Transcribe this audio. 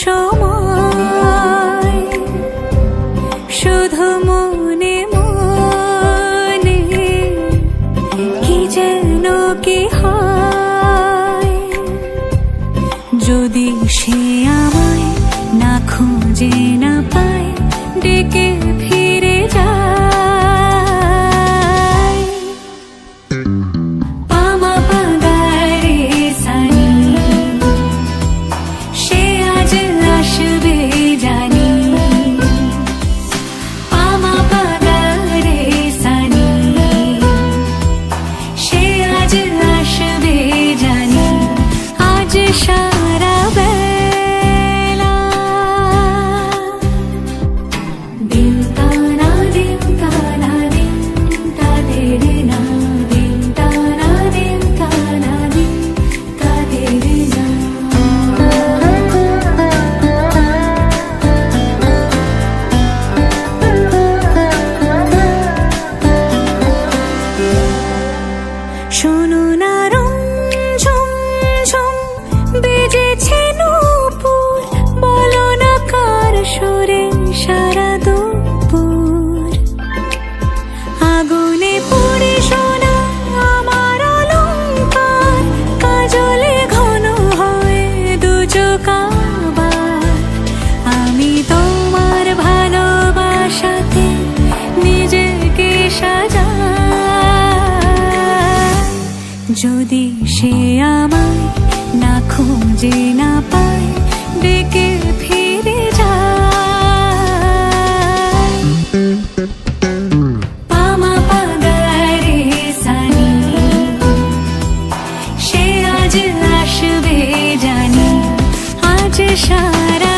সময় শুধু মনে মনে কি যেন কি হয়, যদি সে আমায় না খুঁজে না পায় ডেকে ফিরে যায়। পামা পাগারে সানি সে আজ আসবে জানি, পামা পাগারে সানি সে আজ আসবে জানি। আজ সারা বেলা দিন তানা দিন তানা দিন তাদের না, দিন তানা দিন তানা দিন তাদের না। শোনো না রঞ্ঝম ঝম বেজেছে নূপুর, বলো না কার সুরে সারা দুপুর। আগুনে পুড়ে সোনা আমার অলংকার, কাজলে ঘন হয় দু চোখ আবার। আমি তোমার ভালোবাসাতে নিজেকে সাজাই, যদি সে আমায় না খুঁজে না পায় ডেকে ফিরে যায়। পামা পাগারে সানি সে আজ আসবে জানি। আজ সারা